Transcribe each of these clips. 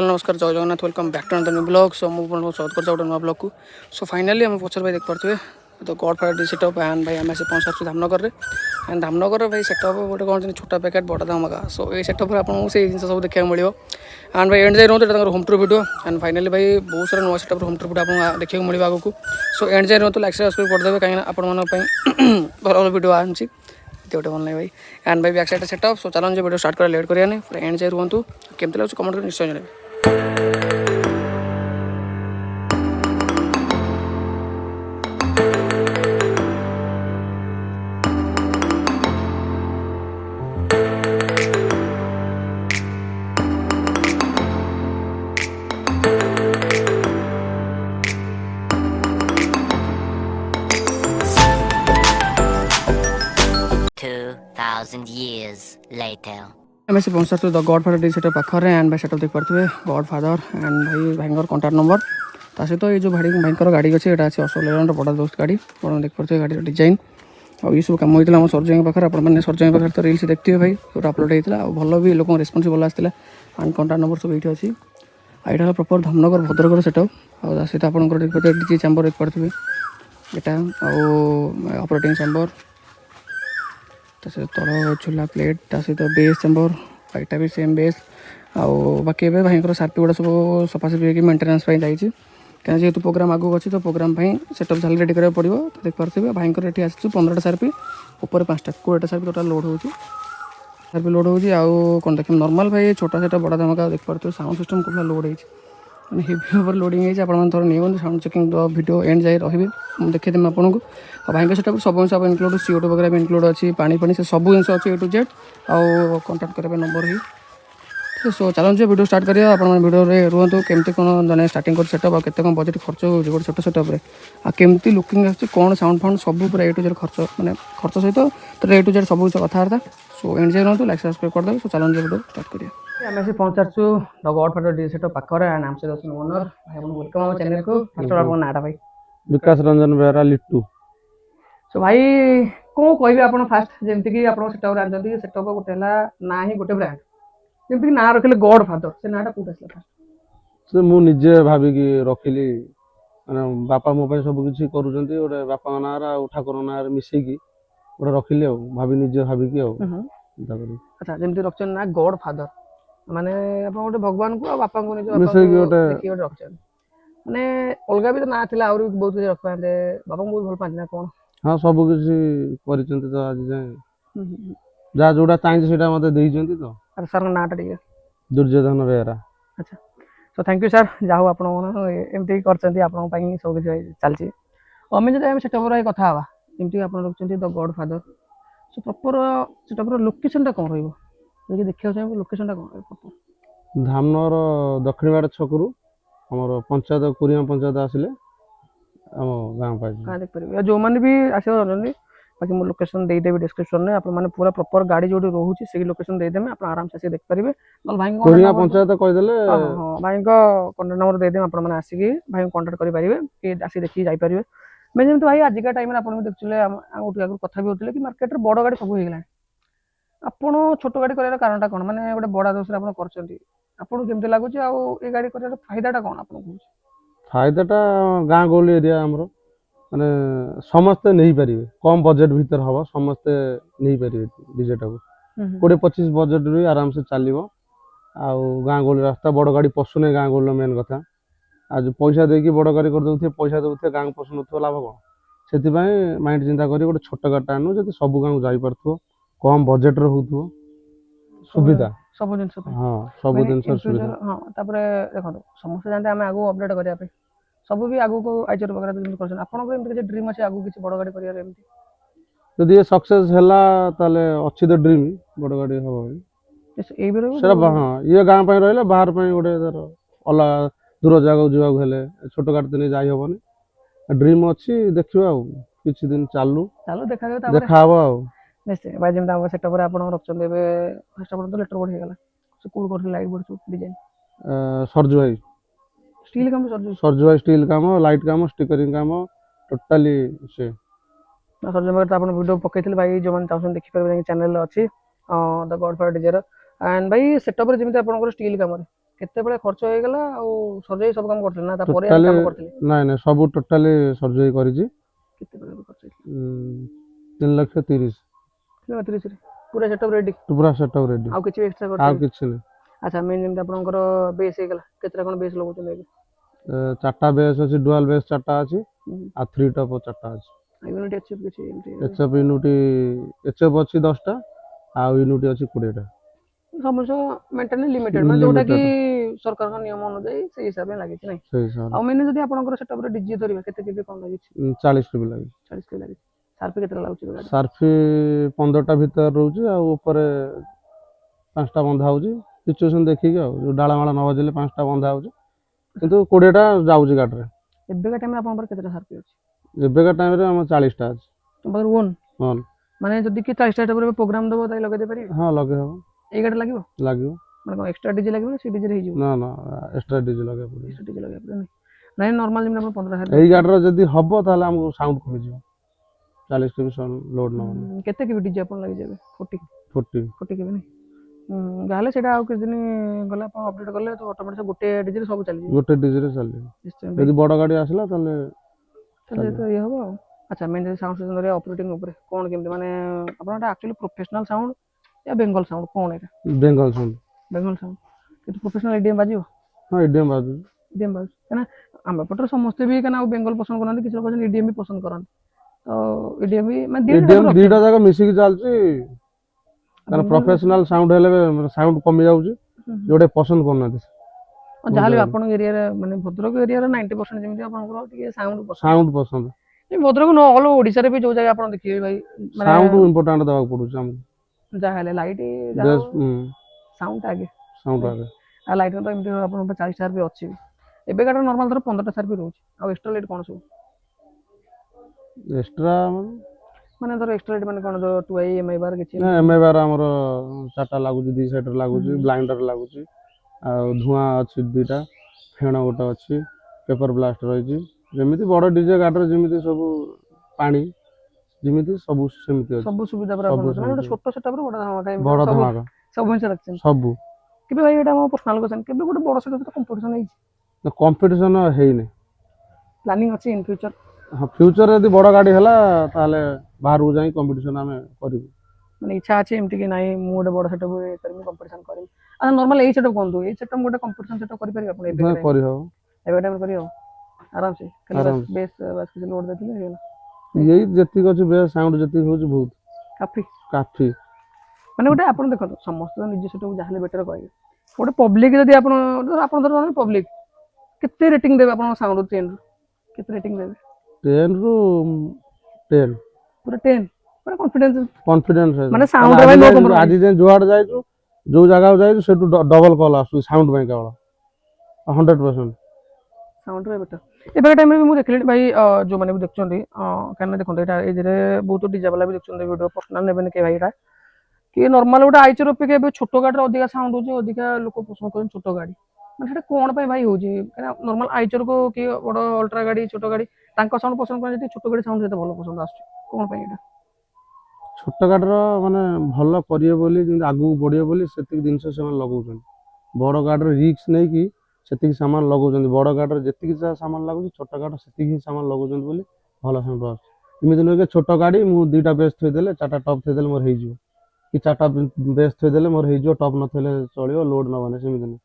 नमस्कार जय Jagannath welcome back to another blog so मुझे स्वागत कर गोटे नुआ ब्लॉग को सो फाइनाली आम पचर भाई देख पारे तो गॉड फादर सेटअप एंड भाई आम से पहुँचा धामनगर एंड धामनगर भाई सेटअप गोटे कौन छोटा पैकेट बड़ा धमाका सो ये सेटअप आपको से जिन सब देखा मिले एंड भाई एंड जाए रोते home tour video and finally भाई बहुत सारा नुआ सेटअप होम टूर वीडियो आपको देखा मिले आगे सो एंड जाए रोते लाइक सब्सक्राइब करदेवे कहीं आपण भल भल वीडियो आनी गोटे भल नहीं भाई एंड भाई बैक साइड सेटअप सो चलो वीडियो स्टार्ट कर लेट करें पूरा एंड जाए रुहतु केमती लगे कमेंट कर निश्चय जन 2,000 years later. एम से पहुँचा द गॉड फादर डी सेटअप पाखे एंड भाई सेटअप देख पारे गॉड फादर एंड भाई भाई कंटाक्ट नंबर ता सहित ये जो भाई भाई गाड़ी अच्छे यहाँ अच्छे अशोक लेलैंड बड़ा दोस्त गाड़ी आप देख पारे गाड़ी डिजाइन और ये सब कम होता है सर्जन पाखे आपने सर्जन पाखे तो रिल्स देखते भाई जो अपलोड होता है भल भी लोक रेस्पन्स भल आसाला एंड कंटाक्ट नंबर सब ये अच्छी यहाँ प्रॉपर धामनगर भद्रकर सेटअप और सहित आप देख पारे डीजे चैम्बर देख पारे यहाँ ऑपरेटिंग चैम्बर तल झूला प्लेट सहित बेस चैम्बर यहाँ भी सेम बेस आकी भाई सार्पी गुड़ा सब सफासफी मेन्टेनान्स जाइए क्या जेहतु प्रोग्राम आगू अच्छी तो प्रोग्राम सेटअप जहाँ रेडी करा पड़ो तो देख पारे भाई ये आस 15टा सार्पी ऊपर 5टा 20टा सार्पी टोटाल लोड हो सार्पी लोड हो कौन देख नॉर्मल भाई छोटा छोटा बड़ा धमाका देख पारे साउंड सिस्टम को लोड होने हेवी ओवर लोडिंग है आप नहीं साउंड चेकिंग वीडियो एंड जाए रही देखदेमी आपको भाई सेटा सब जिन इनक्लूड CO2 वगैरह भी इनक्लूड अच्छी पानी पानी से सब जिन अच्छी A to Z आउ कंटाक्ट करेंगे नंबर ही सो चलो वीडियो स्टार्ट करिए आप वीडियो रुहतु केमती कौन जन स्टार्टिंग कर सेटअप और केते कौन बजेट खर्च हो गोटे छोट सेटअप केमती लुकिंग आस कौन साउंड फाउंड सब पूरा A to Z खर्च मैंने खर्च सहित तो A to Z सब कथबार्ता सो एंड जाए रुहतु लाइक सब्सक्राइब करदे सो चलो वीडियो स्टार्ट करिए आम से पहुँचाचु द गॉड फादर डी सेटअप पाखे एंड आम से ओनर भाई वेलकम आम चैनल को फर्स्ट आप नाटा भाई विकास रंजन बेहरा लिट्टू सो भाई कौन कहे आप फास्ट जमीक आप सेटअप आनी सेटअप गोटे ना ही गोटे ब्रांड जमीक ना रखिले गॉड फादर से नाटा कौट आसला फास्ट से मु निजे भाविकी रखिली माने बापा मो सब किछि करूछंती गोटे बापा ना ठाकुर ना मिसेकी गोटे रखिली भाभी निजे भाविकी अच्छा जमीक रखछन ना गॉड फादर माने अपन गोटे भगवान को बापा को निजे मिसेकी गोटे रखछन माने अलगा भी तो ना थिला और बहुत कुछ रखपांते बापा को बहुत भल पांते ना कोन हाँ सब किछि परिचंती तो आज जाए जा जोड़ा चाहिए सेटा मते देइचंती तो अरे सर नाटा ठीक है दुर्योधन बेहरा अच्छा सो थैंक यू सर जाओ आप एमती करछंती आपन पई सब कुछ चलची हमें जब सेटअप रे कथा हवा एमती आप रखछंती the Godfather so proper setup रो लोकेशन टा कोन रहइबो जे देखियो चाहिए लोकेशन टा कोन प्रॉपर धामनगर दक्षिण बाड़ छकरू हमर पंचायत कुरिया पंचायत आसिले हम गांव पाइ का देख परिबे जो माने भी आसे रहनी बाकी मो लोकेशन दे देबे डिस्क्रिप्शन में आपन माने पूरा प्रॉपर गाड़ी जोडी रहूची से लोकेशन दे देमे आप आराम से देख परिबे नल भाई को कुरिया पंचायत कह देले हां भाई को कांटेक्ट नंबर दे देम आपन माने आसी की भाई को कांटेक्ट करि परिबे कि आसी देखि जाई परिबे मैं जेम तो भाई आज का टाइम रे आपन देखचले उठी आगु कथा भी होतले कि मार्केट रे बड़ गाड़ी सब हो गेला आपन छोट गाड़ी करार कारणटा कोन माने गोटे बड़ा दोस्त आपन करचंती आपन केमते लागुची आ ए गाड़ी करार फायदाटा कोन आपन कहू फायदाटा गाँ गहली एरिया हमरो माने समस्ते नहीं पारिबे कम बजेट भीतर हबो समस्ते नहीं पारिबे डीजेटा को 20-25 बजेट रे आराम से चलिबो आ गाँ गहली रास्ता बड़ गाड़ी पसुने गाँ गहली मेन कथा आज पैसा देकी बड़ गाड़ी कर दउथे पैसा दउथे गाँ पसुन तो लाभ कोन सेति पय माइंड चिंता करी गोटे छोट गाड़ी आनु जति सब गाँ जाई परथो कम बजेट रे होथो सुविधा सब जिन हां सब दिन सुविधा हां तापरे देखो समस्त जानते हम आगु अपडेट करिया पे सब भी आगु को आइचर वगैरह जिन करछन आपन को एमती ड्रीम अछि आगु किछ बड़ गाड़ी करिया एमती यदि ये सक्सेस हला ताले अच्छी तो ड्रीम बड़ गाड़ी हबो ए बेर सेरा हां ये गां पय रहले बाहर पय गोटे दर अला दूर जगह जीवा हेले छोट गाड़ी तने जाई हबनी ड्रीम अछि देखियो किछ दिन चालू देखा जाय तापर देखा हबो निश्चय भाई जेम दाम सेटअप रे आपन रखछन देबे फर्स्ट ऑफ ऑल तो लेटर बोर्ड हे गला से कोड कर लाइट बोर्ड डिजाइन सरजू भाई स्टील काम सरजू भाई स्टील काम लाइट काम स्टिकरिंग काम टोटली से ना सरजू भाई तो आपन वीडियो पकेइथिल भाई जो मन चाहसन देखि परबे चैनल अछि the God father DJ and भाई सेटअप रे जेम आपन स्टील काम रे କେତେବେଳେ ଖର୍ଚ୍ଚ ହେଇଗଲା ଆଉ ସଜେଇ ସବୁ କାମ କରିଥିଲେ ନା ତାପରେ ଟୋଟାଲି କାମ କରିଥିଲେ? ନାଇଁ ନାଇଁ ସବୁ ଟୋଟାଲି ସର୍ଜରୀ କରିଛି। କେତେବେଳେ ଖର୍ଚ୍ଚ ହେଇଥିଲା? 3,30,000 30,000 ପୁରା ସେଟଅପ୍ ରେଡି? ପୁରା ସେଟଅପ୍ ରେଡି, ଆଉ କିଛି ଏକ୍ସଟ୍ରା ଆଉ କରିଥିଲେ? କିଛି ନାହିଁ। ଆଚ୍ଛା ମେନ୍ ଯେମିତି ଆପଣଙ୍କର ବେସ୍ ହେଇଗଲା କେତେଟା କ'ଣ ବେସ୍ ଲଗାଉଛନ୍ତି ଏବେ? 4ଟା ବେସ୍ ଅଛି, ଡୁଆଲ ବେସ୍ 4ଟା ଅଛି, ହୁଁ। ଆଉ 3 ଟପ୍ 4ଟା ଅଛି। ୟୁନିଟ୍ ଏଚ୍ କିଛି ଏମିତି ଏଚ୍ଏଫ୍ ୟୁନିଟ୍ ଏଚ୍ଏଫ୍ ଅଛି 10ଟା, ଆଉ ୟୁନିଟ୍ ଅଛି 20ଟା। ସବୁ ମେଣ୍ଟେନ୍ ଲିମିଟେଡ୍ ମାନେ ଯୋଉଟା କି ଲିମିଟେଡ୍ ସରକାରଙ୍କ ନିୟମ ଅନୁଯାୟୀ ସେଇ ହିସାବରେ ଲାଗିଛି ନାହିଁ? ସେଇ ହିସାବରେ ଆଉ ମେନ୍ ଯଦି ଆପଣଙ୍କର ସେଟଅପ୍ରେ ଡିଜେ ଧରିବା କେତେ କେବେ କ'ଣ ଲାଗିଛି? 40 କେବି ଲାଗିଛି। 40 କେବେ ଲାଗିଛି। ସାର୍ଫି କେତେଟା ଲାଗୁଛି ଗାଡ଼ି? ସାର୍ଫି 15ଟା ଭିତରେ ରହୁଛି, ଆଉ ଉପରେ 5ଟା ବନ୍ଧା ହଉଛି ସିଚୁଏସନ୍ ଦେଖିକି, ଆଉ ଯୋଉ ଡାଳମାଳ ନ ବାଜିଲେ 5ଟା ବନ୍ଧା ହଉଛି, କିନ୍ତୁ 20ଟା ଯାଉଛି ଗାଡ଼ିରେ। ଏବେକା ଟାଇମ୍ରେ ଆପଣଙ୍କ ପାଖରେ କେତେଟା ସାର୍ଫି ଅଛି? ଏବେକା ଟାଇମ୍ରେ ଆମର 40ଟା ଅଛି। ତୁମ ପାଖରେ ଓନ୍? ହଁ ମାନେ ଯଦି କି 40ଟା ସେଟଅପ୍ରେ ପ୍ରୋଗ୍ରାମ ଦେବ ତାହେଲେ ଲଗେଇ ଦେଇପାରିବେ? ହଁ ଲଗେଇ ହବ, ଏଇ ଗାଡ଼ି ଲାଗିବ? ଲାଗିବ। ମାନେ କ'ଣ ଏକ୍ସଟ୍ରା ଡିଜେ ଲାଗିବ ନା ସେ ଡିଜେରେ ହେଇଯିବ? ନା ନା ଏକ୍ସଟ୍ରା ଡିଜେ ଲଗେଇବାକୁ ପଡ଼ିବ। ଏକ୍ସଟ୍ରା ଡିଜେ ଲଗେଇବା ପଡ଼ିବ ନାଇଁ ନର୍ମାଲ ଯେମିତି ଆପଣ 15 ଏଇ ଗାଡ଼ିର ଯଦି ହବ ତାହେଲେ ଆମକୁ ସାଉଣ୍ଡ କମିଯିବ, 40 କେବି ଲୋଡ୍ ନେବନି। କେତେ କେବି ଡିଜେ ଆପଣ ଲାଗିଛି ଏବେ? 40 40 କେବି ନାଇଁ? ଯାହେଲେ ସେଇଟା ଆଉ କିଛି ଦିନ ଗଲେ ଆପଣ ଅପଡେଟ୍ କଲେ ତ ଅଟୋମେଟିକ୍ ଗୋଟେ ଡିଜେରେ ସବୁ ଚାଲିଯିବ। ଗୋଟେ ଡିଜେରେ ଚାଲିବ। ନିଶ୍ଚୟ ଯଦି ବଡ଼ ଗାଡ଼ି ଆସିଲା ତାହେଲେ ତାହେଲେ ତ ଇଏ ହବ ଆଉ। ଆଚ୍ଛା ମେନ୍ ଯଦି ସାଉଣ୍ଡ ସିଷ୍ଟମ୍ ଧରିବା ଅପରେଟିଂ ଉପରେ କ'ଣ କେମିତି ମାନେ ଆପଣ ଏଟା ଆକ୍ଚୁଆଲି ପ୍ରୋଫେସନାଲ ସାଉଣ୍ଡ ୟା ବେଙ୍ଗଲ ସାଉଣ୍ଡ କ'ଣ ଏଇଟା? ବେଙ୍ଗଲ ସାଉଣ୍ଡ। ବେଙ୍ଗଲ ସାଉଣ୍ଡ କିନ୍ତୁ ପ୍ରୋଫେସନାଲ ଇଡିଏମ୍ ବାଜିବ? ହଁ ଇଡିଏମ୍ ବାଜୁଛି। ଇଡିଏମ୍ ବାଜୁଛି କାହିଁକିନା ଆମ ପଟରେ ସମସ୍ତେ ବି କାହିଁକିନା ଆଉ ବେଙ୍ଗଲ ପସନ୍ଦ କରନ୍ତି, କିଛି ଲୋକ ଅଛନ୍ତି ଇଡିଏମ୍ ବି ପସନ୍ଦ କରନ୍ତି। ତ ଇଡିଏମ୍ ବି ମାନେ ଇଡିଏମ୍ ଦିଟା ଯାକ ମିଶିକି ଚାଲୁଛି, କାରଣ ବେଙ୍ଗଲ ପ୍ରଫେସନାଲ ସାଉଣ୍ଡ ହେଲେ ସାଉଣ୍ଡ କମି ଯାଉଛି, ଯୋଉଟା ପସନ୍ଦ କରୁନାହାନ୍ତି। ଯାହାହେଲେ ଆପଣଙ୍କ ଏରିଆରେ ମାନେ ଭଦ୍ରକ ଏରିଆର 90% ଯେମିତି ଆପଣଙ୍କର ଟିକେ ସାଉଣ୍ଡ ପସନ୍ଦ। ସାଉଣ୍ଡ ପସନ୍ଦ, ଭଦ୍ରକ ନ ଅଲ ଓଡ଼ିଶାରେ ବି ଯୋଉ ଜାଗା ଆପଣ ଦେଖିବେ ଭାଇ ମାନେ ସାଉଣ୍ଡ ଇମ୍ପୋର୍ଟାଣ୍ଟ ଦେବାକୁ ପଡୁଛି ଆମକୁ। ଯାହାହେଲେ ଲାଇଟ୍ ବେସ୍ ସାଉଣ୍ଡ ଆଗେ। ସାଉଣ୍ଡ ଆଗେ। ଆଉ ଲାଇଟ୍ର ତ ଏମିତି ଆପଣଙ୍କ 40 ସାର୍ ବି ଅଛି। ଏବେ ଗାଡ଼ିରେ ନର୍ମାଲ ଧର 15ଟା ସାର୍ ବି ରହୁଛି, ଆଉ ଏକ୍ସଟ୍ରା ଲାଇଟ୍ କ'ଣ ସବୁ? ଏକ୍ସଟ୍ରା ମାନେ ଧର ଏକ୍ସଟ୍ରା ଲାଇଟ୍ ମାନେ କ'ଣ ଧର 2i MI ବାର କିଛି? ନା MI ବାର ଆମର 4ଟା ଲାଗୁଛି, 2 ସାଇଡ୍ରେ ଲାଗୁଛି, ବ୍ଲାଇଣ୍ଡର ଲାଗୁଛି, ଆଉ ଧୂଆଁ ଅଛି 2ଟା, ଫେଣ ଗୋଟେ ଅଛି, ପେପର ବ୍ଲାଷ୍ଟ ରହିଛି, ଯେମିତି ବଡ଼ ଡିଜେ ଗାଡ଼ିରେ ଯେମିତି ସବୁ ପାଣି ଯେମିତି ସବୁ ସେମିତି ଅଛି। ସବୁ ସୁବିଧା ପୁରା ଆପଣ ମାନେ ଗୋଟେ ଛୋଟ ସେଟଅପ୍ରେ ବଡ଼ ଧାମାକା ବଡ଼ ସବୁ ଧମାକା ସବୁ ଜିନିଷ ରଖିଛନ୍ତି। ସବୁ। କେବେ ଭାଇ ଏଇଟା ମୋ ପର୍ସନାଲ କ୍ୱେଶ୍ଚନ୍, କେବେ ଗୋଟେ ବଡ଼ ସେଟଅପ୍ ସହିତ କମ୍ପିଟିସନ୍ ହେଇଛି? କମ୍ପିଟିସନ ହେଇନି। ପ୍ଲାନିଂ ଅଛି ଇନ୍ ଫ୍ୟୁଚର? ହଁ ଫ୍ୟୁଚରରେ ଯଦି ବଡ଼ ଗାଡ଼ି ହେଲା ତାହେଲେ ବାହାରକୁ ଯାଇ କମ୍ପିଟିସନ ଆମେ କରିବୁ। ମାନେ ଇଚ୍ଛା ଅଛି ଏମିତି କି ନାଇଁ ମୁଁ ଗୋଟେ ବଡ଼ ସେଟଅପ୍ କରିବି କମ୍ପିଟିସନ୍ କରିବି? ଆଚ୍ଛା ନର୍ମାଲ ଏଇ ସେଟଅପ୍ କୁହନ୍ତୁ, ଏଇ ସେଟଅପ୍ ଗୋଟେ କମ୍ପିଟିସନ୍ ସେଟଅପ୍ କରିପାରିବେ ଆପଣ ଏବେ ହଁ ଟାଇମ୍? କରିହବ ଏବେ ଟାଇମ୍ କରିହବ ଆରାମସେ, ଖାଲି ଆରାମ। ବେସ୍ କିଛି ଲୋଡ୍ ଦେଇଥିଲେ ହେଇଗଲା। ଏଇ ଯେତିକି ଅଛି ବେସ୍ ସାଉଣ୍ଡ ଯେତିକି ହଉଛି ବହୁତ କାଫି। କାଫି। ମାନେ ଗୋଟେ ଆପଣ ଦେଖନ୍ତୁ ସମସ୍ତେ ତ ନିଜ ସେଟଅପ୍ ଯାହାହେଲେ ବେଟର କହିବେ, ଗୋଟେ ପବ୍ଲିକ ଯଦି ଆପଣ ଧର ପବ୍ଲିକ କେତେ ରେଟିଂ ଦେବେ ଆପଣଙ୍କ ସାଉଣ୍ଡ 10ରୁ? କେତେ ରେଟିଂ ଦେବେ? 10ରୁ 10। ପୁରା 10 ପୁରା କନଫିଡେନ୍ସ କନଫିଡେନ୍ସ ମାନେ ସହିତ, ସାଉଣ୍ଡ ଭାଇ ନୋ କମ୍ପ୍ରମାଇଜ। ଆଜି ଯାଏଁ ଯୁଆଡ଼େ ଯାଇଛୁ ଯୋଉ ଜାଗାକୁ ଯାଇଛୁ ସେଠୁ ଡବଲ କଲ୍ ଆସୁଛି ସାଉଣ୍ଡ ପାଇଁ କେବଳ 100%। ସାଉଣ୍ଡରେ ବେଟର। ଏବେ ଟାଇମ୍ରେ ବି ମୁଁ ଦେଖିଲି ଭାଇ ଯୋଉମାନେ ବି ଦେଖୁଛନ୍ତି କାହିଁକିନା ଦେଖନ୍ତୁ ଏଇଟା ଏଇଥିରେ ବହୁତ ଡିଜେ ବାଲା ବି ଦେଖୁଛନ୍ତି ଭିଡ଼ିଓ, ପର୍ସନାଲ ନେବେନି କି ଭାଇ ଏଇଟା କି ନର୍ମାଲ ଗୋଟେ ଆଇଚର ଅପେକ୍ଷା ଏବେ ଛୋଟ ଗାଡ଼ିରେ ଅଧିକା ସାଉଣ୍ଡ ହେଉଛି, ଅଧିକା ଲୋକ ପସନ୍ଦ କରୁଛନ୍ତି ଛୋଟ ଗାଡ଼ି। ମାନେ ସେଇଟା କ'ଣ ପାଇଁ ଭାଇ ହେଉଛି? କାହିଁକିନା ନର୍ମାଲ ଆଇଚରକୁ କି ବଡ଼ ଅଲ୍ଟ୍ରା ଗାଡ଼ି ଛୋଟ ଗାଡ଼ି ତାଙ୍କ ସାଉଣ୍ଡ ପସନ୍ଦ କରନ୍ତି, ଯଦି ଛୋଟ ଗାଡ଼ି ସାଉଣ୍ଡ ସେତେ ଭଲ ପସନ୍ଦ ଆସୁଛି କ'ଣ ପାଇଁ ଏଇଟା? ଛୋଟ ଗାଡ଼ିର ମାନେ ଭଲ କରିବେ ବୋଲି, ଯେମିତି ଆଗକୁ ବଢ଼ିବେ ବୋଲି ସେତିକି ଜିନିଷ ସେମାନେ ଲଗାଉଛନ୍ତି। ବଡ଼ ଗାଡ଼ିର ରିକ୍ସ ନେଇକି ସେତିକି ସାମାନ ଲଗାଉଛନ୍ତି, ବଡ଼ ଗାଡ଼ିରେ ଯେତିକି ଯାହା ସାମାନ ଲାଗୁଛି ଛୋଟ ଗାଡ଼ିର ସେତିକି ହିଁ ସାମାନ ଲଗାଉଛନ୍ତି ବୋଲି ଭଲ ସାଉଣ୍ଡ ଆସୁଛି। ଏମିତି ନୁହେଁ କି ଛୋଟ ଗାଡ଼ି ମୁଁ 2ଟା ବେସ୍ ଥୋଇଦେଲେ 4ଟା ଟପ୍ ଥୋଇଦେଲେ ମୋର ହେଇଯିବ, କି 4ଟା ବେସ୍ ଥୋଇଦେଲେ ମୋର ହେଇଯିବ, ଟପ୍ ନଥୋଇଲେ ଚଳିବ, ଲୋଡ୍ ନେବନି, ସେମିତି ନୁହେଁ।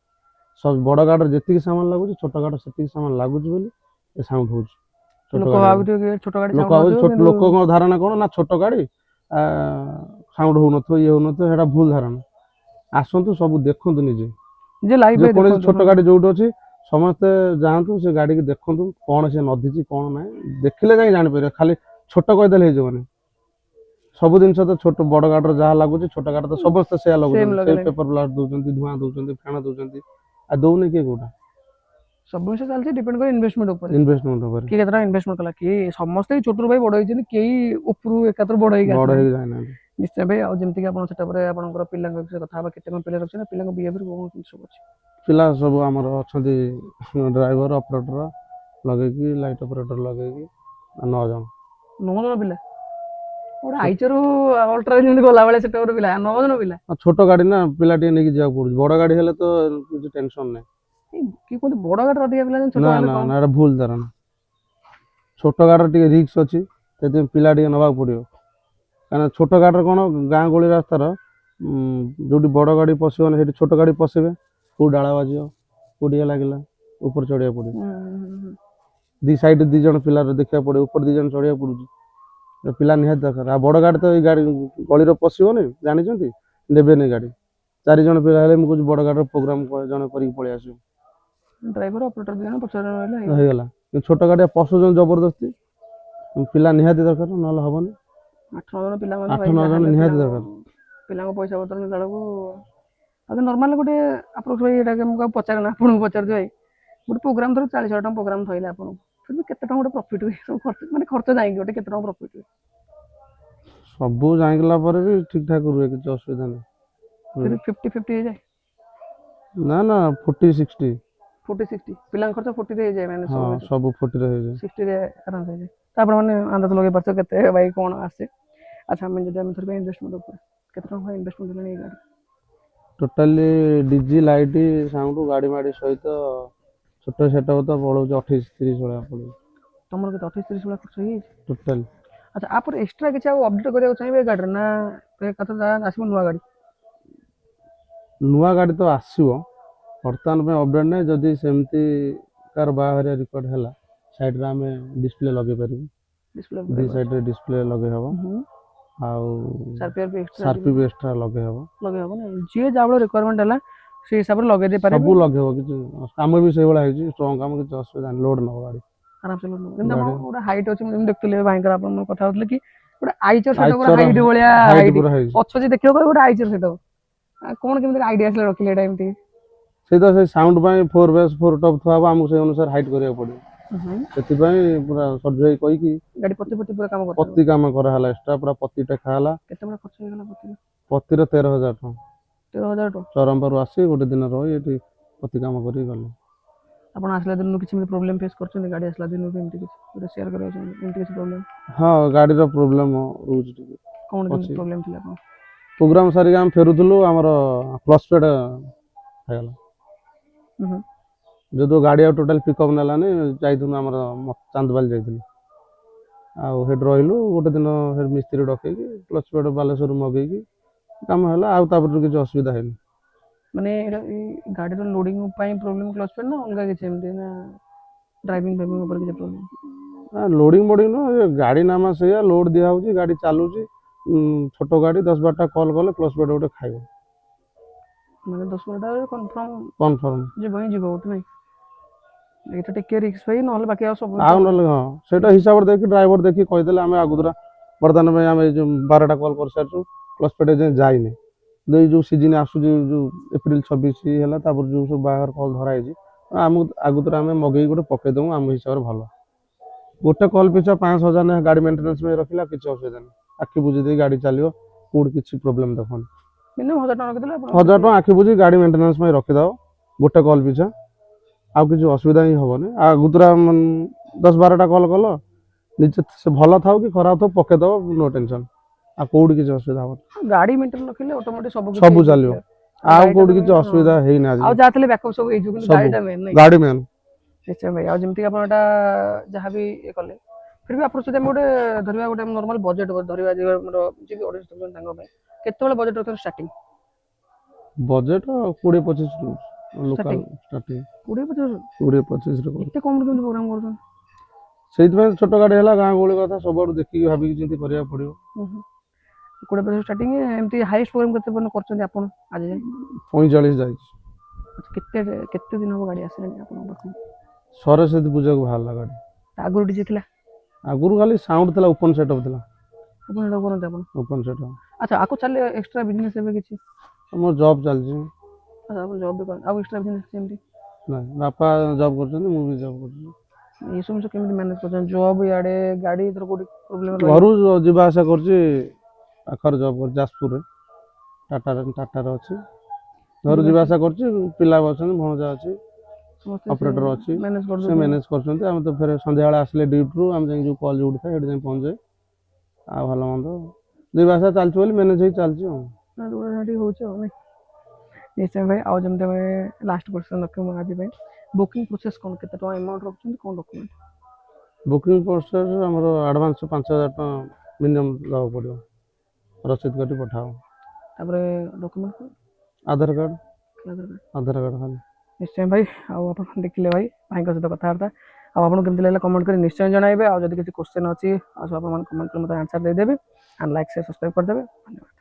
ସବୁ ବଡ଼ ଗାଡ଼ିର ଯେତିକି ସାମାନ ଲାଗୁଛି ଛୋଟ ଗାଡ଼ିର ସେତିକି ସାମାନ ଲାଗୁଛି ବୋଲି ଏ ସାଉଣ୍ଡ ହେଉଛି। ଛୋଟ ଲୋକ ଗାଡ଼ି ଭାବୁଥିବେ କି ଛୋଟ ଗାଡ଼ି ଲୋକ ସାଉଣ୍ଡ ନଥିବ କିନ୍ତୁ ଲୋକଙ୍କ ଧାରଣା କ'ଣ ନା ଛୋଟ ଗାଡ଼ି ସାଉଣ୍ଡ ହଉନଥିବ, ଇଏ ହଉନଥିବ, ସେଇଟା ଭୁଲ ଧାରଣା। ଆସନ୍ତୁ ସବୁ ଦେଖନ୍ତୁ ନିଜେ, ଯେ ଲାଇଭ୍ ଯେକୌଣସି ଦେଖନ୍ତୁ ଛୋଟ ଗାଡ଼ି ଯୋଉଠି ଅଛି ସମସ୍ତେ ଯାଆନ୍ତୁ, ସେ ଗାଡ଼ିକି ଦେଖନ୍ତୁ କ'ଣ ସେ ନଧିଛି କ'ଣ ନାହିଁ, ଦେଖିଲେ ଯାଇ ଜାଣିପାରିବେ। ଖାଲି ଛୋଟ କହିଦେଲେ ହେଇଯିବନି। ସବୁ ଜିନିଷ ତ ଛୋଟ ବଡ଼ ଗାଡ଼ିର ଯାହା ଲାଗୁଛି ଛୋଟ ଗାଡ଼ି ତ ସମସ୍ତେ ସେୟା ସେମ୍ ଲଗାଉଛନ୍ତି, ସେଇ ଲଗେଇଲେଣି। ପେପର ବ୍ଲାଷ୍ଟ ଦଉଛନ୍ତି, ଧୂଆଁ ଦଉଛନ୍ତି, ଫେଣ ଦଉଛନ୍ତି, ଆଉ ଦଉନି କିଏ କୋଉଟା? ସବୁ ଜିନିଷ ଚାଲିଛି ଡିପେଣ୍ଡ করে ଇନଭେଷ୍ଟମେଣ୍ଟ ଉପରେ। ଇନଭେଷ୍ଟମେଣ୍ଟ ଉପରେ କିଏ କେତେ ଟଙ୍କା ଇନଭେଷ୍ଟମେଣ୍ଟ କଲା, କିଏ ସମସ୍ତେ ଛୋଟରୁ ଭାଇ ବଡ଼ ହେଇଛନ୍ତି, କେହି ଉପରୁ ଏକାଥରେ ବଡ଼ ହେଇକି ବଡ଼ ଆସିନାହାନ୍ତି। ହେଇକି ଯାଇନାହାନ୍ତି। ନିଶ୍ଚୟ ଭାଇ, ଆଉ ଯେମିତିକି ଆପଣ ସେଟା ପରେ ଆପଣଙ୍କର ପିଲାଙ୍କ ବିଷୟରେ କଥା ହେବା, କେତେ କ'ଣ ପିଲା ରଖିଛନ୍ତି, ପିଲାଙ୍କ ବିହେଭିୟର କ'ଣ କେମିତି ସବୁ ଅଛି? ପିଲା ସବୁ ଆମର ଅଛନ୍ତି, ଡ୍ରାଇଭର ଅପରେଟର ଲଗେଇକି ଲାଇଟ୍ ଅପରେଟର ଲଗେଇକି 9 ଜଣ। 9 ଜଣ ପିଲା? ଗୋଟେ ଆଇଚରୁ ଅଲ୍ଟ୍ରା ଯେମିତି ଗଲା ବେଳେ ସେଟା ଗୋଟେ ପିଲା 9 ଜଣ ପିଲା ଆଉ ଛୋଟ ଗାଡି ନା ପିଲା ଟିକେ ନେଇକି ଯିବାକୁ ପଡୁଛି, ବଡ ଗାଡି ହେଲେ ତ କିଛି ଟେନସନ ନାହିଁ। କି କୁହନ୍ତି ବଡ ଗାଡ଼ିରେ ଅଧିକା ପିଲା ଛୋଟ ନା ଗାଡ଼ିରେ ନା କମ। ନା ଏଟା ଭୁଲ ଧାରଣା। ଛୋଟ ଗାଡ଼ିରେ ଟିକେ ରିକ୍ସ ଅଛି, ସେଥିପାଇଁ ପିଲା ଟିକେ ନେବାକୁ ପଡିବ। କାହିଁକିନା ଛୋଟ ଗାଡ଼ିରେ କ'ଣ ଗାଁ ଗହଳି ରାସ୍ତାର ଯୋଉଠି ବଡ ଗାଡି ପଶିବନି ସେଠି ଛୋଟ ଗାଡି ପଶିବେ, କୋଉ ଡାଳ ବାଜିବ କୋଉଠି ଇଏ ଲାଗିଲା ଉପରେ ଚଢିବାକୁ ପଡିବ। ଦି ସାଇଡ୍ ଦି ଜଣ ପିଲା ଦେଖିବାକୁ ପଡିବ, ଉପରେ ଦି ଜଣ ଚଢିବାକୁ ପଡୁଛି, ପିଲା ନିହାତି ଦରକାର। ଆଉ ବଡ ଗାଡି ତ ଏଇ ଗାଡି ଗଳିରେ ପଶିବନି, ଜାଣିଛନ୍ତି ନେବେନି ଗାଡି। 4 ଜଣ ପିଲା ହେଲେ ମୁଁ କହୁଛି ବଡ ଗାଡିର ପ୍ରୋଗ୍ରାମ ଜଣେ କରିକି ପଳେଇ ଆସିବ, ଡ୍ରାଇଭର ଅପରେଟର ଦି ଜଣ ପଛରେ ରହିଲେ ହେଇଗଲା। କିନ୍ତୁ ଛୋଟ ଗାଡିଆ ପଶୁଛନ୍ତି ଜବରଦସ୍ତି, ପିଲା ନିହାତି ଦରକାର, ନହେଲେ ହବନି। 8-9 ଜଣ ପିଲା ମାନେ 8-9 ଜଣ ନିହାତି ଦରକାର। ପିଲାଙ୍କ ପଇସା ପତ୍ର ନେଲା ବେଳକୁ ଆଉ ନର୍ମାଲ ଗୋଟେ ଆପ୍ରୋକ୍ସ ଭାଇ ଏଇଟା ମୁଁ କାହାକୁ ପଚାରେ ନା, ଆପଣଙ୍କୁ ପଚାରୁଛି ଭାଇ ଗୋଟେ ପ୍ରୋଗ୍ରାମ ଧର 40,000 ଟଙ୍କା ପ୍ରୋଗ୍ରାମ ଥଇଲେ ଆପଣଙ୍କୁ କିନ୍ତୁ କେତେ ଟଙ୍କା ଗୋଟେ ପ୍ରଫିଟ୍ ହୁଏ ସବୁ ଖର୍ଚ୍ଚ ମାନେ ଖର୍ଚ୍ଚ ଯାଇକି ଗୋଟେ କେତେ ଟଙ୍କା ପ୍ରଫିଟ୍ ହୁଏ? ସବୁ ଯାଇଁଗଲା ପରେ ବି ଠିକ ଠାକ ରୁହେ, କିଛି ଅସୁବିଧା ନାହିଁ। 50-50 ହେଇଯାଏ। ନା ନା 40-60 40-60 ପିଲାଙ୍କ ଖର୍ଚ୍ଚ 40 ରେ ହେଇଯାଏ, ମାନେ ହଁ ସବୁ 40 ହେଇଯାଏ। 60 ରେ ଆରାମ ହେଇଯାଏ। ତ ଆପଣ ମାନେ ଅନ୍ଦାଜ ଲଗେଇ ପାରୁଛ କେତେ ଭାଇ କ'ଣ ଆସେ। ଆଚ୍ଛା ଆମେ ଯଦି ଆମେ ଧରିବା ଇନଭେଷ୍ଟମେଣ୍ଟ ଉପରେ କେତେ ଟଙ୍କା ଇନଭେଷ୍ଟମେଣ୍ଟ ହେଲାଣି ଏଇ ଗାଡ଼ି? ଟୋଟାଲି ଡିଜି ଲାଇଟ୍ ସାଉଣ୍ଡ ଗାଡ଼ି ମାଡ଼ି ସହିତ ଛୋଟ ସେଟଅପ୍ ତ ପଳଉଛି 28-30 ଭଳିଆ ପଳଉଛି ତମର କେତେ 28-30 ଭଳିଆ ଖର୍ଚ୍ଚ ହେଇଯାଇଛି ଟୋଟାଲି। ଆଚ୍ଛା ଆପରେ ଏକ୍ସଟ୍ରା କିଛି ଆଉ ଅପଡେଟ୍ କରିବାକୁ ଚାହିଁବେ ଏ ଗାଡ଼ିରେ ନା କଥା ଆସିବ ନୂଆ ଗାଡ଼ି? ନୂଆ ଗାଡ଼ି ତ ଆସିବ, ବର୍ତ୍ତମାନ ପାଇଁ ଅପଡେଟ୍ ନାହିଁ। ଯଦି ସେମିତି କାହାର ବାହାଘରିଆ ରେକର୍ଡ ହେଲା, ସାଇଡ଼ରେ ଆମେ ଡିସପ୍ଲେ ଲଗେଇ ପାରିବୁ, ଡିସପ୍ଲେ ଦି ସାଇଡ଼ରେ ଡିସପ୍ଲେ ଲଗେଇ ହେବ, ଆଉ ସାର୍ପି ବି ଏକ୍ସଟ୍ରା ଲଗେଇ ହେବ। ଲଗେଇ ହେବ ନା ଯିଏ ଯାହା ଭଳି ରିକ୍ୱାରମେଣ୍ଟ ହେଲା ସେଇ ହିସାବରେ ଲଗେଇ ଦେଇ ପାରିବେ। ସବୁ ଲଗେଇ ହେବ, କିଛି କାମ ବି ସେଇଭଳିଆ ହେଇଛି, ଷ୍ଟ୍ରଙ୍ଗ କାମ, କିଛି ଅସୁବିଧା ନାହିଁ, ଲୋଡ୍ ନେବ ଗାଡ଼ି ଆରାମସେ ଲୋଡ୍ ନେବ। କିନ୍ତୁ ଆମର ଗୋଟେ ହାଇଟ୍ ଅଛି, ମୁଁ ଯେମିତି ଦେଖୁଥିଲି ଭାଇଙ୍କର ଆପଣ କଥା ହଉଥିଲେ କି ଗୋଟେ ଆଇଚର ସେଟଅପ୍ ଆଇଚର ହାଇଟ୍ ଭଳିଆ ହାଇଟ୍ ହାଇଟ୍ ପୁରା ହେଇଛି। ପଛ ଯେ ଦେଖିବାକୁ ଗୋଟେ ଆଇଚର ସେଟଅପ୍ କ'ଣ କେମିତି ଆଇଡିଆ ଆସିଲା ରଖିଲେ ଏଇଟା ଏମିତି? ସେଇ ତ ସେଇ ସାଉଣ୍ଡ ପାଇଁ 4 ବେସ୍ 4 ଟପ୍ ଥୁଆ ହେବ, ଆମକୁ ସେଇ ଅନୁସାରେ ହାଇଟ୍ କରିବାକୁ ପଡ଼ିବ। ସେଥିପାଇଁ ପୁରା ସର୍ଭେ କହିକି ଗାଡ଼ି ପତି ପୁରା କାମ କରିପାରିବ। ପତି କାମ କରାହେଲା, ଏକ୍ସଟ୍ରା ପୁରା ପତି ଟେକା ହେଲା। କେତେ ଭଳିଆ ଖର୍ଚ୍ଚ ହେଇଗଲା ପତିରେ? ପତିର 13,000 ଟଙ୍କା। 13,000 ଟଙ୍କା ଚରମ୍ପାରୁ ଆସି ଗୋଟେ ଦିନ ରହି ଏଠି ପତି କାମ କରିକି ଗଲେ। ଆପଣ ଆସିଲା ଦିନରୁ କିଛି ପ୍ରୋବ୍ଲେମ୍ ଫେସ୍ କରିଛନ୍ତି? ଗାଡ଼ି ଆସିଲା ଦିନରୁ ଏମିତି କିଛି ଗୋଟେ ସେୟାର କରିବାକୁ ଚାହୁଁଛନ୍ତି, ଏମିତି କିଛି ପ୍ରୋବ୍ଲେମ୍? ହଁ ଗାଡ଼ିର ପ୍ରୋବ୍ଲେମ୍ ରହୁଛି ଟିକେ କ'ଣ କେମିତି ଅଛି। ପ୍ରୋବ୍ଲେମ୍ ଥିଲା ଆପଣ? ପ୍ରୋଗ୍ରାମ ସାରିକି ଆମେ ଫେରୁଥିଲୁ, ଆମର କ୍ଲଚ୍ ପେଡ୍ ହେଇଗଲା। ଯେହେତୁ ଗାଡ଼ି ଆଉ ଟୋଟାଲ ପିକଅପ୍ ନେଲାନି, ଯାଇଥିଲୁ ଆମର ଚାନ୍ଦବାଲି ଯାଇଥିଲୁ, ଆଉ ସେଠି ରହିଲୁ ଗୋଟେ ଦିନ। ସେଠି ମିସ୍ତ୍ରୀ ଡକେଇକି କ୍ଲଚ୍ ପେଡ୍ ବାଲେଶ୍ୱରରୁ ମଗେଇକି କାମ ହେଲା, ଆଉ ତାପରେ କିଛି ଅସୁବିଧା ହେଇନି। ମାନେ ଏଇ ଗାଡ଼ିର ଲୋଡିଂ ପାଇଁ ପ୍ରୋବ୍ଲେମ୍ କ୍ଲଚ୍ ପେଡ୍ ନା ଅଲଗା କିଛି ଏମିତି ନା ଡ୍ରାଇଭିଂ ଫାଇଭିଂ ଉପରେ କିଛି ପ୍ରୋବ୍ଲେମ୍? ଲୋଡିଂ ମୋଡିଂ ନୁହଁ, ଗାଡ଼ି ନାମା ସେଇଆ, ଲୋଡ୍ ଦିଆହେଉଛି, ଗାଡ଼ି ଚାଲୁଛି। ଛୋଟ ଗାଡ଼ି 10-12ଟା କଲ୍ କଲେ କ୍ଲଚ୍ ପେଡ୍ ଗୋଟେ ଖାଇବ, ମାନେ 10-12ଟା କନଫର୍ମ ଯିବ ହିଁ ଯିବ ଗୋଟେ ନାଇଁ। ଏଇଟା ଟିକେ ରିକ୍ସ ଭାଇ, ନହେଲେ ବାକି ଆଉ ସବୁ ଆଉ ନହେଲେ ହଁ ସେଇଟା ହିସାବରେ ଦେଖି ଡ୍ରାଇଭର ଦେଖି କହିଦେଲେ ଆମେ ଆଗୁତୁରା। ବର୍ତ୍ତମାନ ପାଇଁ ଆମେ ଯୋଉ 12ଟା କଲ୍ କରିସାରିଛୁ, କ୍ଲଚ୍ ପେଡ୍ ଏଯାଏଁ ଯାଇନି। ଏଇ ଯୋଉ ସିଜିନ୍ ଆସୁଛି, ଯୋଉ ଏପ୍ରିଲ 26 ହେଲା, ତାପରେ ଯୋଉ ସବୁ ବାହାଘର କଲ୍ ଧରା ହେଇଛି, ଆମକୁ ଆଗୁତୁରା ଆମେ ମଗେଇକି ଗୋଟେ ପକେଇଦେବୁ, ଆମ ହିସାବରେ ଭଲ। ଗୋଟେ କଲ୍ ପିଛା 5,000 ଲେଖାଏଁ ଗାଡ଼ି ମେଣ୍ଟେନାନ୍ସ ପାଇଁ ରଖିଲା, କିଛି ଅସୁବିଧା ନାହିଁ। ଆଖି ବୁଜି ଦେଇ ଗାଡ଼ି ଚାଲିବ, କୋଉଠି କିଛି ପ୍ରୋବ୍ଲେମ୍ ଦେଖନି। ମିନିମମ୍ 1,000 ଟଙ୍କା ରଖିଦେଲେ ଆପଣ 1,000 ଟଙ୍କା ଆଖି ବୁଜି ଗାଡ଼ି ମେଣ୍ଟେନାନ୍ସ ପାଇଁ ରଖିଦେବ ଗୋଟେ କଲ୍ ପିଛା, ଆଉ କିଛି ଅସୁବିଧା ହିଁ ହବନି। ଆଉ ଆଗୁତୁରା 10-12ଟା କଲ୍ କଲ, ନିଜେ ସେ ଭଲ ଥାଉ କି ଖରାପ ଥାଉ ପକେଇଦବ, ନୋ ଟେନସନ୍, ଆଉ କୋଉଠି କିଛି ଅସୁବିଧା ହବନି। ଗାଡ଼ି ମେଣ୍ଟେନ ରଖିଲେ ଅଟୋମେଟିକ୍ ସବୁ ସବୁ ଚାଲିବ, ଆଉ କୋଉଠି କିଛି ଅସୁବିଧା ହେଇନି ଆଜି। ଆଉ ଯାହା ଥିଲେ ବ୍ୟାକଅପ୍ ସବୁ ହେଇଯିବ, କିନ୍ତୁ ସବୁ ଗାଡ଼ିଟା ମେନ୍ ନାଇଁ। ଗାଡ଼ି ମେନ୍। ନିଶ୍ଚୟ ଭାଇ, ଆଉ ଯେମିତି ଆପଣ ଏଟା ଯାହା ବି ଇଏ କଲେ ଫିର୍ ବି ଆପଣ ଯଦି ଆମେ ଗୋଟେ ଧରିବା, ଗୋଟେ ନର୍ମାଲ ବଜେଟ୍ ଧରିବା, ଆମର ଯିଏ ବି ଅଡ଼ିଏନ୍ସ ଦେଖୁଛନ୍ତି ତାଙ୍କ ପାଇଁ କେତେବେଳେ ବଜେଟ୍ ରଖୁଛନ୍ତି ଷ୍ଟାର୍ଟିଂ? Budget 20-25 local starting 20-25 20-25ରେ। ଏତେ କମ୍ କେମିତି ପ୍ରୋଗ୍ରାମ କରୁଛନ୍ତି? ସେଇଥିପାଇଁ ଛୋଟ ଗାଡ଼ି ହେଲା, ଗାଁ ଗହଳି କଥା, ସବୁଆଡୁ ଦେଖିକି ଭାବିକି ଯେମିତି କରିବାକୁ ପଡ଼ିବ। 20-25 ଷ୍ଟାର୍ଟିଂ। ଏମିତି ହାଇଏଷ୍ଟ ପ୍ରୋଗ୍ରାମ କେତେ ପର୍ଯ୍ୟନ୍ତ କରିଛନ୍ତି ଆପଣ ଆଜି ଯାଏଁ? 45 ଯାଇଛି। କେତେ କେତେ ଦିନ ହବ ଗାଡ଼ି ଆସିଲାଣି ଆପଣଙ୍କ ପାଖକୁ? ସରସ୍ୱତୀ ପୂଜାକୁ ବାହାରିଲା ଗାଡ଼ି। ଆଗରୁ ଡିଜେ ଥିଲା? ଆଗରୁ ଖାଲି ସାଉଣ୍ଡ ଥିଲା, ଓପନ୍ ସେଟଅପ୍ ଥିଲା। ଆପଣ ଏଇଟା କରନ୍ତି ଆପଣ? Open setup. ଆଚ୍ଛା ଆକୁ ଚାଲିଲେ ଏକ୍ସଟ୍ରା ବିଜନେସ୍ ଏବେ କିଛି? ମୋର ଜବ୍ ଚାଲିଛି। ଆଚ୍ଛା ଆପଣ ଜବ୍ ବି କରନ୍ତି, ଆଉ ଏକ୍ସଟ୍ରା ବିଜନେସ୍ ସେମିତି? ନାଇଁ, ବାପା ଜବ୍ କରୁଛନ୍ତି, ମୁଁ ବି ଜବ୍ କରୁଛି। ଏସବୁ ଜିନିଷ କେମିତି ମ୍ୟାନେଜ୍ କରୁଛନ୍ତି? ଜବ୍ ଇଆଡ଼େ ଗାଡ଼ି ଧର କୋଉଠି ପ୍ରୋବ୍ଲେମ୍ ରହିଲା? ଘରୁ ଯିବା ଆସିବା କରୁଛି, ପାଖରେ ଜବ୍ କରୁଛି ଯାଜପୁରରେ, ଟାଟାରେ ଅଛି। ଘରୁ ଯିବା ଆସିବା କରୁଛି, ପିଲା ଅଛନ୍ତି, ଭଣଜା ଅଛି, ଅପରେଟର ଅଛି, ସେ ମ୍ୟାନେଜ୍ କରୁଛନ୍ତି। ଆମେ ତ ଫେରେ ସନ୍ଧ୍ୟାବେଳେ ଆସିଲେ ଡ୍ୟୁଟିରୁ ଆମେ ଯାଇକି ଯୋଉ କଲ୍ ଯୋଉଠି ଥାଏ ସେଠି ଯାଇ ପହଞ୍ଚିଯାଏ, ଆଉ ଭଲ ମନ୍ଦ ଦୁଇ ମାସ ଚାଲିଛି ବୋଲି ମ୍ୟାନେଜ ହେଇ ଚାଲିଛି ଆଉ। ଟିକେ ହେଉଛି ଆଉ ନାଇଁ। ନିଶ୍ଚୟ ଭାଇ। ଆଉ ଯେମିତି ଆମେ ଲାଷ୍ଟ କ୍ୱେଶ୍ଚନ୍ ରଖିବୁ ମୁଁ ଆଜି ପାଇଁ, ବୁକିଂ ପ୍ରୋସେସ୍ କ'ଣ, କେତେ ଟଙ୍କା ଆମାଉଣ୍ଟ ରଖୁଛନ୍ତି, କ'ଣ ଡକୁମେଣ୍ଟ? ବୁକିଂ ପ୍ରୋସେସ୍ ଆମର ଆଡ଼ଭାନ୍ସ 5,000 ଟଙ୍କା ମିନିମମ୍ ଦେବାକୁ ପଡ଼ିବ, ରସିଦ କରି ପଠାଅ। ତାପରେ ଡକୁମେଣ୍ଟ କ'ଣ? ଆଧାର କାର୍ଡ଼ ଆଧାର କାର୍ଡ଼। ଆଧାର କାର୍ଡ଼ ଖାଲି। ନିଶ୍ଚୟ ଭାଇ। ଆଉ ଆପଣ ଦେଖିଲେ ଭାଇ ଭାଇଙ୍କ ସହିତ କଥାବାର୍ତ୍ତା, ଆଉ ଆପଣଙ୍କୁ କେମିତି ଲାଗିଲା କମେଣ୍ଟ କରି ନିଶ୍ଚୟ ଜଣାଇବେ। ଆଉ ଯଦି କିଛି କ୍ୱେଶ୍ଚନ୍ ଅଛି ଆଉ ସବୁ ଆପଣମାନେ କମେଣ୍ଟ କରି ମୋତେ ଆନ୍ସର୍ ଦେଇଦେବେ। ଆଣ୍ଡ ଲାଇକ୍ ସେୟାର ସବସ୍କ୍ରାଇବ୍ କରିଦେବେ। ଧନ୍ୟବାଦ।